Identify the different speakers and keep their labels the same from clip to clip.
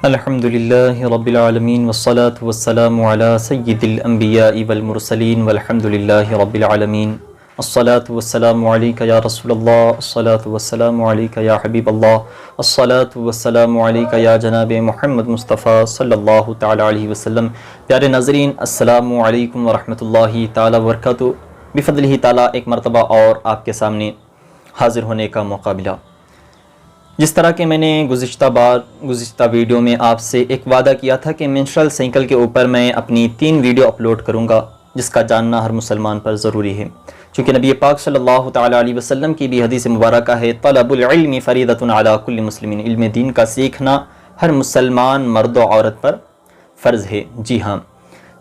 Speaker 1: الحمدللہ رب العالمین والصلاة والسلام علی سید الانبیاء والمرسلین والحمدللہ رب العالمین الصلاة والسلام علیکہ یا رسول اللہ، الصلاة والسلام علیکہ یا حبیب اللہ، الصلاة والسلام علیکہ یا جناب محمد مصطفیٰ صلی اللہ تعالی علیہ وسلم۔ پیارے ناظرین، السلام علیکم ورحمۃ اللہ تعالی وبرکاتہ۔ بفضلہ تعالی ایک مرتبہ اور آپ کے سامنے حاضر ہونے کا موقع ملا۔ جس طرح کہ میں نے گزشتہ ویڈیو میں آپ سے ایک وعدہ کیا تھا کہ منسٹرل سائیکل کے اوپر میں اپنی 3 ویڈیو اپلوڈ کروں گا، جس کا جاننا ہر مسلمان پر ضروری ہے، چونکہ نبی پاک صلی اللہ تعالی علیہ وسلم کی بھی حدیث مبارکہ ہے، طلب العلم فریضۃ علی کل مسلم، علم دین کا سیکھنا ہر مسلمان مرد و عورت پر فرض ہے۔ جی ہاں،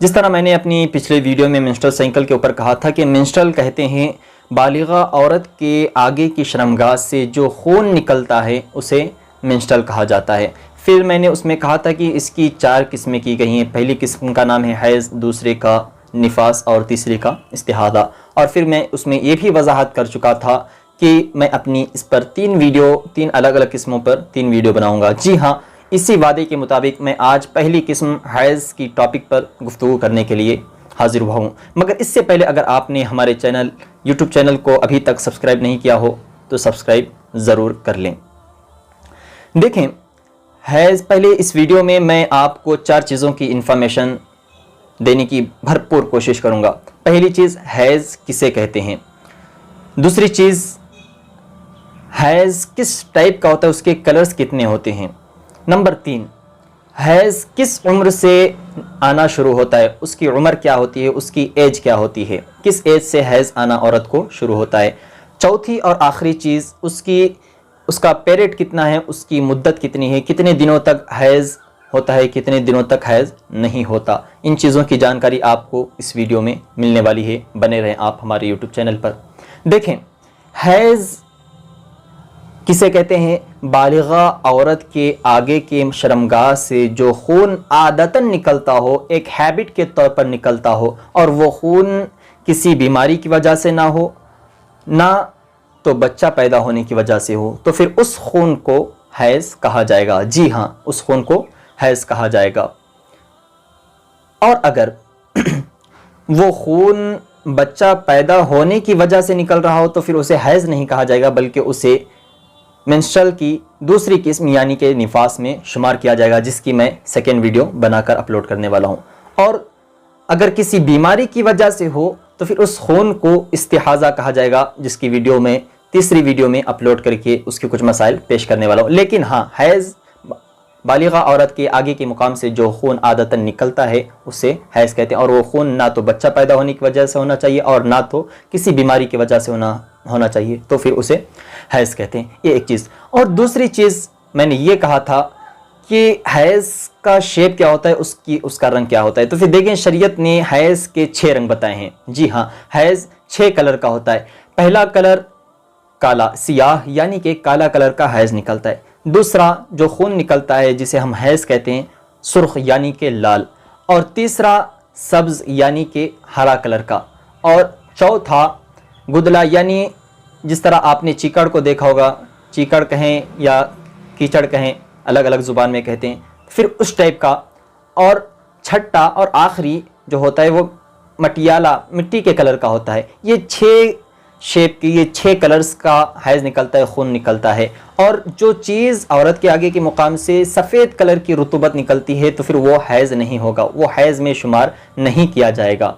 Speaker 1: جس طرح میں نے اپنی پچھلے ویڈیو میں منسٹرل سائیکل کے اوپر کہا تھا کہ منسٹرل کہتے ہیں بالغہ عورت کے آگے کی شرمگاہ سے جو خون نکلتا ہے اسے منسٹرل کہا جاتا ہے۔ پھر میں نے اس میں کہا تھا کہ اس کی 4 قسمیں کی گئی ہیں۔ پہلی قسم کا نام ہے حیض، دوسرے کا نفاس اور تیسرے کا استحاضہ، اور پھر میں اس میں یہ بھی وضاحت کر چکا تھا کہ میں اپنی اس پر 3 الگ الگ قسموں پر 3 ویڈیو بناؤں گا۔ جی ہاں، اسی وعدے کے مطابق میں آج پہلی قسم حیض کی ٹاپک پر گفتگو کرنے کے لیے حاضر ہوا ہوں، مگر اس سے پہلے اگر آپ نے ہمارے یوٹیوب چینل کو ابھی تک سبسکرائب نہیں کیا ہو تو سبسکرائب ضرور کر لیں۔ دیکھیں، حیض، پہلے اس ویڈیو میں میں آپ کو 4 چیزوں کی انفارمیشن دینے کی بھرپور کوشش کروں گا۔ پہلی چیز، حیض کسے کہتے ہیں۔ دوسری چیز، حیض کس ٹائپ کا ہوتا ہے، اس کے کلرز کتنے ہوتے ہیں۔ نمبر 3، حیض کس عمر سے آنا شروع ہوتا ہے، اس کی عمر کیا ہوتی ہے، اس کی ایج کیا ہوتی ہے، کس ایج سے حیض آنا عورت کو شروع ہوتا ہے۔ چوتھی اور آخری چیز، اس کا پیریڈ کتنا ہے، اس کی مدت کتنی ہے، کتنے دنوں تک حیض ہوتا ہے، کتنے دنوں تک حیض نہیں ہوتا۔ ان چیزوں کی جانکاری آپ کو اس ویڈیو میں ملنے والی ہے، بنے رہیں آپ ہمارے یوٹیوب چینل پر۔ دیکھیں، حیض کسے کہتے ہیں، بالغہ عورت کے آگے کے شرمگاہ سے جو خون عادتاً نکلتا ہو، ایک ہیبٹ کے طور پر نکلتا ہو، اور وہ خون کسی بیماری کی وجہ سے نہ ہو، نہ تو بچہ پیدا ہونے کی وجہ سے ہو، تو پھر اس خون کو حیض کہا جائے گا۔ جی ہاں، اس خون کو حیض کہا جائے گا۔ اور اگر وہ خون بچہ پیدا ہونے کی وجہ سے نکل رہا ہو تو پھر اسے حیض نہیں کہا جائے گا، بلکہ اسے منسٹرل کی دوسری قسم یعنی کہ نفاس میں شمار کیا جائے گا، جس کی میں سیکنڈ ویڈیو بنا کر اپلوڈ کرنے والا ہوں۔ اور اگر کسی بیماری کی وجہ سے ہو تو پھر اس خون کو استحاضہ کہا جائے گا، جس کی ویڈیو میں تیسری ویڈیو میں اپلوڈ کر کے اس کے کچھ مسائل پیش کرنے والا ہوں۔ لیکن ہاں، حیض بالغہ عورت کے آگے کے مقام سے جو خون عادتاً نکلتا ہے اسے حیض کہتے ہیں، اور وہ خون نہ تو بچہ پیدا ہونے کی وجہ سے ہونا چاہیے اور نہ تو کسی بیماری کی وجہ سے ہونا چاہیے، تو پھر اسے حیض کہتے ہیں۔ یہ ایک چیز۔ اور دوسری چیز میں نے یہ کہا تھا کہ حیض کا شیپ کیا ہوتا ہے، اس کا رنگ کیا ہوتا ہے۔ تو پھر دیکھیں، شریعت نے حیض کے 6 رنگ بتائے ہیں۔ جی ہاں، حیض 6 کلر کا ہوتا ہے۔ پہلا کلر کالا، سیاہ، یعنی کہ کالا کلر کا حیض نکلتا ہے۔ دوسرا جو خون نکلتا ہے جسے ہم حیض کہتے ہیں، سرخ یعنی کہ لال۔ اور تیسرا سبز یعنی کہ ہرا کلر کا۔ اور چوتھا گدلا، یعنی جس طرح آپ نے چیکڑ کو دیکھا ہوگا، چیکڑ کہیں یا کیچڑ کہیں، الگ الگ زبان میں کہتے ہیں، پھر اس ٹائپ کا۔ اور چھٹا اور آخری جو ہوتا ہے وہ مٹیالہ، مٹی کے کلر کا ہوتا ہے۔ یہ 6 شیپ کی، یہ 6 کلرز کا حیض نکلتا ہے، خون نکلتا ہے۔ اور جو چیز عورت کے آگے کے مقام سے سفید کلر کی رطوبت نکلتی ہے تو پھر وہ حیض نہیں ہوگا، وہ حیض میں شمار نہیں کیا جائے گا۔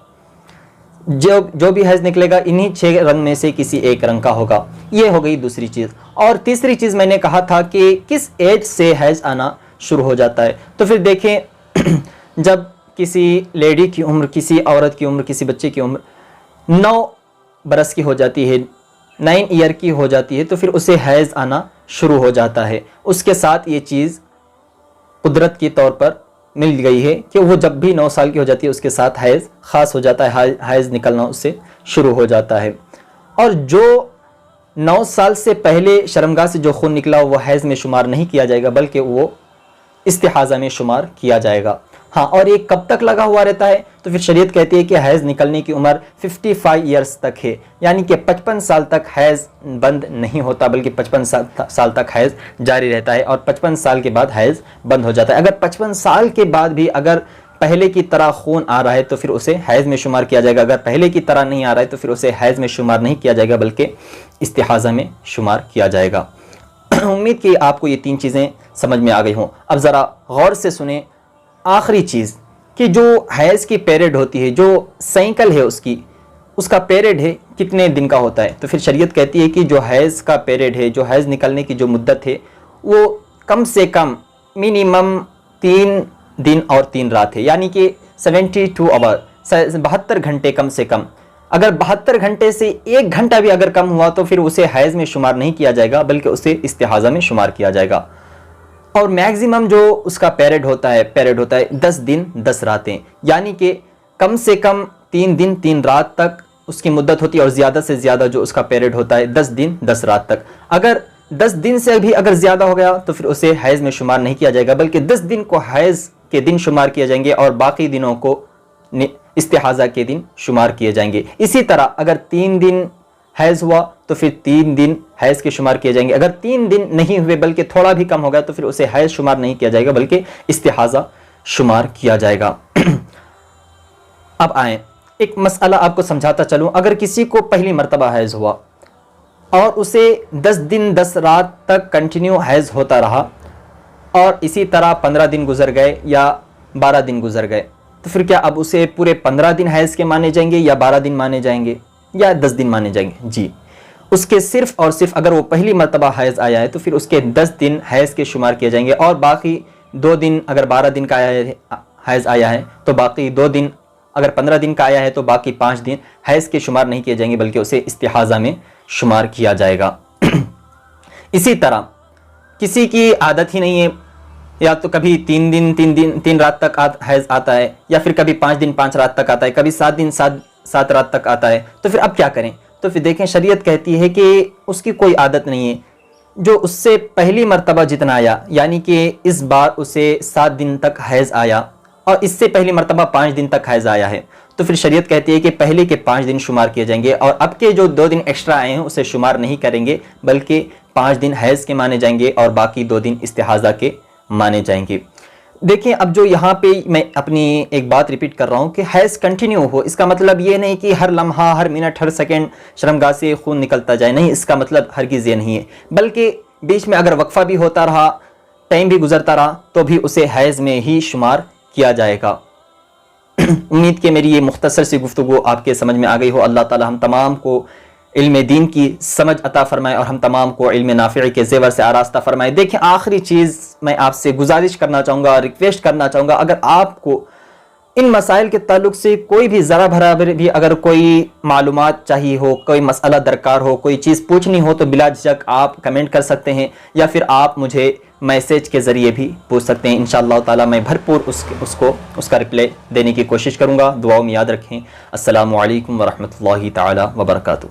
Speaker 1: جو بھی حیض نکلے گا انہی 6 رنگ میں سے کسی ایک رنگ کا ہوگا۔ یہ ہو گئی دوسری چیز۔ اور تیسری چیز میں نے کہا تھا کہ کس ایج سے حیض آنا شروع ہو جاتا ہے۔ تو پھر دیکھیں، جب کسی لیڈی کی عمر، کسی عورت کی عمر، کسی بچے کی عمر 9 برس کی ہو جاتی ہے، 9 ایئر کی ہو جاتی ہے، تو پھر اسے حیض آنا شروع ہو جاتا ہے۔ اس کے ساتھ یہ چیز قدرت کے طور پر مل گئی ہے کہ وہ جب بھی 9 سال کی ہو جاتی ہے اس کے ساتھ حیض خاص ہو جاتا ہے، حیض نکلنا اس سے شروع ہو جاتا ہے۔ اور جو 9 سال سے پہلے شرمگاہ سے جو خون نکلا وہ حیض میں شمار نہیں کیا جائے گا، بلکہ وہ استحاضہ میں شمار کیا جائے گا۔ ہاں، اور یہ کب تک لگا ہوا رہتا ہے؟ تو پھر شریعت کہتی ہے کہ حیض نکلنے کی عمر 55 ایئرس تک ہے، یعنی کہ 55 سال تک حیض بند نہیں ہوتا، بلکہ 55 سال تک حیض جاری رہتا ہے، اور 55 سال کے بعد حیض بند ہو جاتا ہے۔ اگر 55 سال کے بعد بھی اگر پہلے کی طرح خون آ رہا ہے تو پھر اسے حیض میں شمار کیا جائے گا، اگر پہلے کی طرح نہیں آ رہا ہے تو پھر اسے حیض میں شمار نہیں کیا جائے گا، بلکہ استحاضہ میں شمار کیا جائے گا۔ امید کہ آپ کو یہ 3 چیزیں سمجھ میں آ گئی ہوں۔ اب ذرا غور سے سنیں آخری چیز، کہ جو حیض کی پیریڈ ہوتی ہے، جو سائیکل ہے اس کا پیریڈ ہے کتنے دن کا ہوتا ہے؟ تو پھر شریعت کہتی ہے کہ جو حیض کا پیریڈ ہے، جو حیض نکلنے کی جو مدت ہے، وہ کم سے کم منیمم 3 دن اور 3 رات ہے، یعنی کہ 72 آور، 72 گھنٹے کم سے کم۔ اگر 72 گھنٹے سے 1 گھنٹہ بھی اگر کم ہوا تو پھر اسے حیض میں شمار نہیں کیا جائے گا، بلکہ اسے استحاضہ میں شمار کیا جائے گا۔ اور میکزیمم جو اس کا پیریڈ ہوتا ہے 10 دن 10 راتیں، یعنی کہ کم سے کم 3 دن 3 رات تک اس کی مدت ہوتی ہے، اور زیادہ سے زیادہ جو اس کا پیریڈ ہوتا ہے 10 دن 10 رات تک۔ اگر 10 دن سے بھی اگر زیادہ ہو گیا تو پھر اسے حیض میں شمار نہیں کیا جائے گا، بلکہ 10 دن کو حیض کے دن شمار کیے جائیں گے، اور باقی دنوں کو استحاضہ کے دن شمار کیے جائیں گے۔ اسی طرح اگر 3 دن حیض ہوا تو پھر 3 دن حیض کے شمار کیے جائیں گے، اگر 3 دن نہیں ہوئے بلکہ تھوڑا بھی کم ہو گیا تو پھر اسے حیض شمار نہیں کیا جائے گا، بلکہ استحاضہ شمار کیا جائے گا۔ اب آئیں ایک مسئلہ آپ کو سمجھاتا چلوں، اگر کسی کو پہلی مرتبہ حیض ہوا اور اسے 10 دن 10 رات تک کنٹینیو حیض ہوتا رہا، اور اسی طرح 15 دن گزر گئے یا 12 دن گزر گئے، تو پھر کیا اب اسے پورے 15 دن حیض کے مانے جائیں گے، یا 12 دن مانے جائیں گے، یا 10 دن مانے جائیں گے؟ جی، اس کے صرف اور صرف اگر وہ پہلی مرتبہ حیض آیا ہے تو پھر اس کے 10 دن حیض کے شمار کیے جائیں گے، اور باقی 2 دن اگر 12 دن کا حیض آیا ہے تو باقی 2 دن، اگر 15 دن کا آیا ہے تو باقی 5 دن حیض کے شمار نہیں کیے جائیں گے، بلکہ اسے استحاضہ میں شمار کیا جائے گا۔ اسی طرح کسی کی عادت ہی نہیں ہے، یا تو کبھی 3 دن 3 رات تک حیض آتا ہے، یا پھر کبھی 5 دن 5 رات تک آتا ہے، کبھی 7 دن 7 رات تک آتا ہے، تو پھر اب کیا کریں؟ تو پھر دیکھیں شریعت کہتی ہے کہ اس کی کوئی عادت نہیں ہے، جو اس سے پہلی مرتبہ جتنا آیا، یعنی کہ اس بار اسے 7 دن تک حیض آیا، اور اس سے پہلی مرتبہ 5 دن تک حیض آیا ہے، تو پھر شریعت کہتی ہے کہ پہلے کے 5 دن شمار کیے جائیں گے، اور اب کے جو 2 دن ایکسٹرا آئے ہیں اسے شمار نہیں کریں گے، بلکہ 5 دن حیض کے مانے جائیں گے، اور باقی 2 دن استحاضہ کے مانے جائیں گے۔ دیکھیں اب جو یہاں پہ میں اپنی ایک بات ریپیٹ کر رہا ہوں کہ حیض کنٹینیو ہو، اس کا مطلب یہ نہیں کہ ہر لمحہ، ہر منٹ، ہر سیکنڈ شرمگاہ سے خون نکلتا جائے، نہیں، اس کا مطلب ہرگز یہ نہیں ہے، بلکہ بیچ میں اگر وقفہ بھی ہوتا رہا، ٹائم بھی گزرتا رہا، تو بھی اسے حیض میں ہی شمار کیا جائے گا۔ امید کہ میری یہ مختصر سی گفتگو آپ کے سمجھ میں آ گئی ہو۔ اللہ تعالی ہم تمام کو علم دین کی سمجھ عطا فرمائے، اور ہم تمام کو علم نافع کے زیور سے آراستہ فرمائے۔ دیکھیں آخری چیز میں آپ سے گزارش کرنا چاہوں گا، ریکویسٹ کرنا چاہوں گا، اگر آپ کو ان مسائل کے تعلق سے کوئی بھی ذرا برابر بھی اگر کوئی معلومات چاہیے ہو، کوئی مسئلہ درکار ہو، کوئی چیز پوچھنی ہو، تو بلا جھجک آپ کمنٹ کر سکتے ہیں، یا پھر آپ مجھے میسیج کے ذریعے بھی پوچھ سکتے ہیں۔ انشاءاللہ تعالی میں بھرپور اس کا رپلائی دینے کی کوشش کروں گا۔ دعاؤں میں یاد رکھیں۔ السلام علیکم ورحمۃ اللہ تعالی وبرکاتہ۔